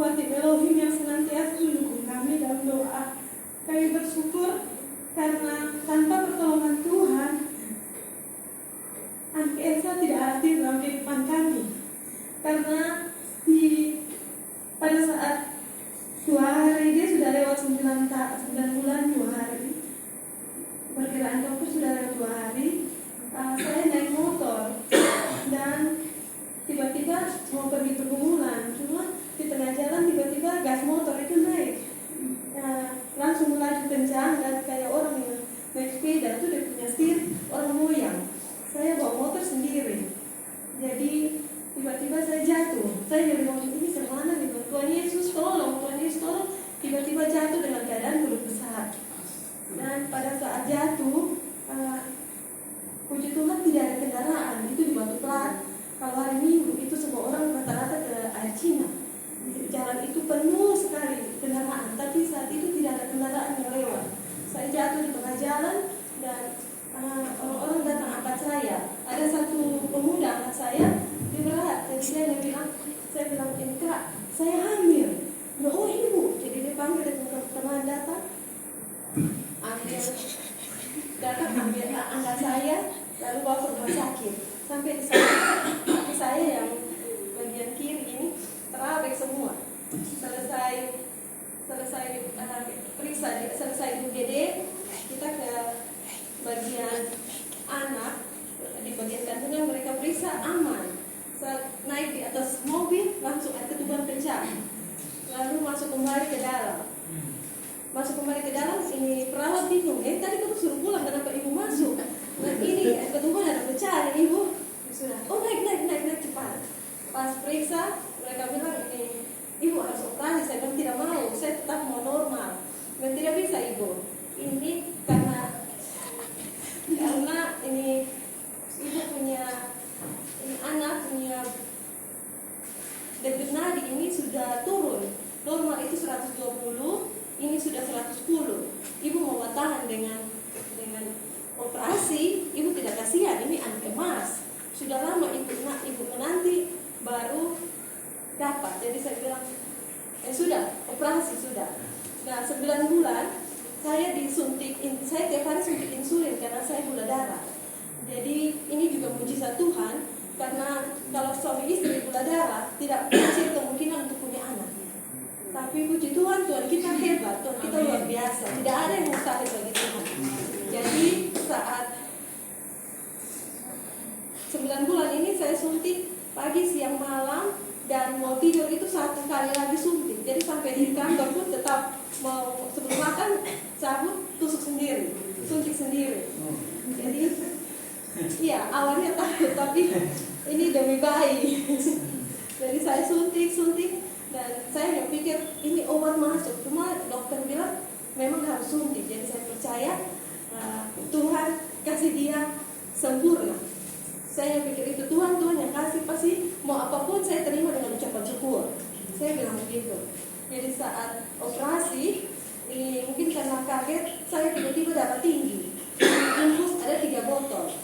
Kuatin Elohim yang senantiasa mendukung kami dalam doa. Kami bersyukur karena tanpa pertolongan Tuhan, Anak Elsa tidak hadir dalam kehidupan kami. Karena pada saat 2 hari dia sudah lewat 9 bulan 2 hari. Perkiraan dokter sudah lewat 2 hari. Saya naik motor dan tiba-tiba mau pergi pergumulan, cuma di tengah jalan tiba-tiba gas motor itu naik, langsung melaju kencang dan kayak orang yang naik sepeda tuh dia punya setir orang moyang. Saya bawa motor sendiri, jadi tiba-tiba saya jatuh. Saya dari motor ini kemana nih? Tuhan Yesus tolong, Tuhan Yesus tolong. Tiba-tiba jatuh dengan keadaan belum besar. Dan pada saat jatuh, puji Tuhan tidak ada kendaraan, itu di Batu Plat. Kalau hari Minggu itu semua orang rata-rata ke air Cina. Jalan itu penuh sekali kendaraan, tapi saat itu tidak ada kendaraan yang lewat. Saya jatuh di tengah jalan dan orang-orang datang angkat saya. Ada satu pemuda angkat saya, dia berat. Jadi saya bilang, ini Kak, saya hamil. Oh ibu, jadi dia panggil teman datang, ambil angkat saya, lalu bawa ke rumah sakit. Sampai di sana, kaki saya yang bagian kiri ini terabek semua. Selesai periksa, selesai UGD, kita ke bagian anak, di bagian kandungan mereka periksa aman. Naik di atas mobil, langsung ada ketuban pecah. Lalu masuk kembali ke dalam. Ini perawat bingung. Tadi kamu suruh pulang, kenapa ibu masuk? Nah ini ketuban ada pecah, ibu. Sudah. Oh naik cepat. Pas periksa, mereka bilang ini ibu harus operasi. Saya bilang tidak mau, saya tetap mau normal. Dan tidak bisa ibu. Ini karena ini ibu punya anak punya debit nadi ini sudah turun. Normal itu 120, ini sudah 110. Ibu mau tahan dengan operasi, ibu tidak kasihan, ini anak emas. Sudah lama ibu menanti baru dapat. Jadi saya bilang, sudah, operasi sudah. Nah 9 bulan saya disuntik, saya tiap hari suntik insulin karena saya gula darah. Jadi ini juga mujizat Tuhan, karena kalau suami istri gula darah tidak kecil kemungkinan untuk punya anak. Tapi puji Tuhan, Tuhan kita hebat, Tuhan kita luar biasa. Tidak ada yang mustahil bagi Tuhan. Jadi saat 9 bulan ini saya suntik pagi, siang, malam, dan mau tidur itu 1 kali lagi suntik. Jadi sampai di kantor pun tetap mau sebelum makan cabut tusuk sendiri, suntik sendiri. Jadi iya awalnya takut, tapi ini demi bayi. Jadi saya suntik dan saya nggak pikir ini obat masuk. Cuma dokter bilang memang harus suntik. Jadi saya percaya Tuhan kasih dia sempurna. Saya pikir itu Tuhan yang kasih, pasti mau apapun saya terima dengan ucapan syukur. Saya bilang begitu. Jadi saat operasi, mungkin karena kaget, saya tiba-tiba darah tinggi. Infus ada 3 botol.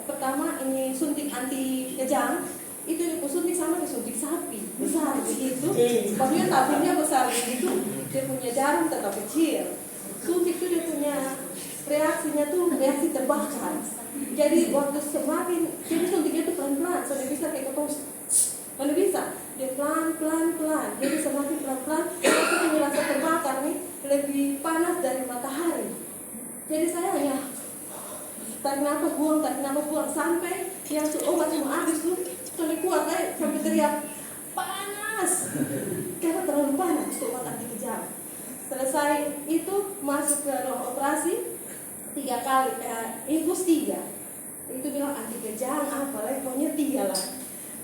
Pertama ini suntik anti kejang, itu disuntik sama disuntik sapi besar begitu. Maksudnya tabungnya besar begitu, dia punya jarum tetap kecil. Suntik itu dia punya reaksinya tuh reaksi terbakar. Jadi waktu semakin jadi suntiknya tuh pelan-pelan, sudah bisa kayak ketong, kalau bisa dia pelan-pelan. Jadi semakin pelan-pelan, waktu itu merasa terbakar nih, lebih panas dari matahari. Jadi saya hanya tarik nafas buang sampai yang obat semua habis tuh, tadi kuat sampai teriak panas karena terlalu panas untuk obat anti kejang. Selesai itu masuk ke ruang operasi 3 kali, infus 3. Itu bilang anti kejang apa, pokoknya 3 lah.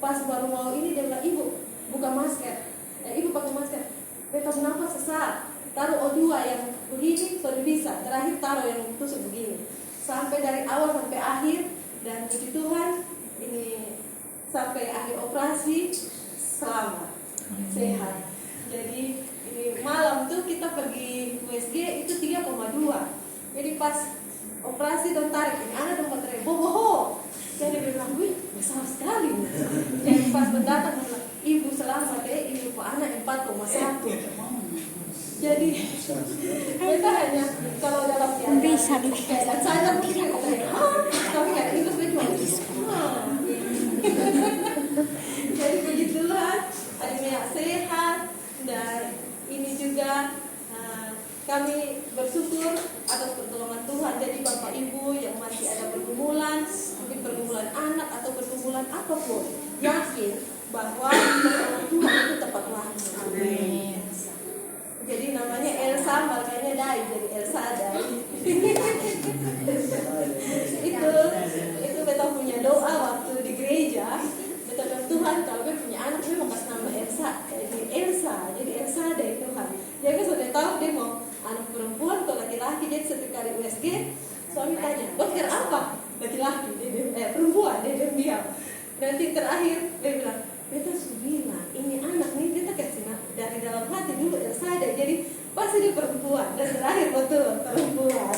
Pas baru mau ini dia bilang, ibu buka masker, ibu pakai masker, bebas nafas sesaat, taruh O2 yang begini sudah bisa, terakhir taruh yang tusuk begini. Sampai dari awal sampai akhir, dan puji Tuhan ini sampai akhir operasi selamat, sehat. Jadi ini malam tuh kita pergi USG itu 3,2. Jadi pas operasi dan tarik ini ada tempat bohong. Jadi dia bilang, wih besar sekali. Jadi pas mendatang bilang, ibu selamat ibu anak 4 satu. Jadi mereka hanya kalau dalam keadaan saya mungkin tapi kayak itu saya cuma jadi begitulah adiknya sehat. Dan ini juga kami bersyukur atas pertolongan Tuhan. Jadi Bapak Ibu yang masih ada pergumulan, mungkin pergumulan anak atau pergumulan apapun, yakin bahwa pertolongan Tuhan itu tepat waktu. Amin. Jadi namanya Elsa, makanya Dai, jadi Elsa Dai. itu beta punya doa waktu di gereja. Beta bilang, Tuhan kalau gue punya anak, gue mau kasih nama Elsa. Jadi Elsa Dai Tuhan. Dia kan sudah tahu dia mau anak perempuan atau laki-laki. Jadi setiap kali USG, suami tanya, dokter apa? Laki-laki, perempuan, dia diam. Nanti terakhir dia bilang, beta sudah bilang, ini anak nih kita kasih dari dalam hati dulu Elsa Dai. Jadi pasti dia perempuan. Dan terakhir betul perempuan.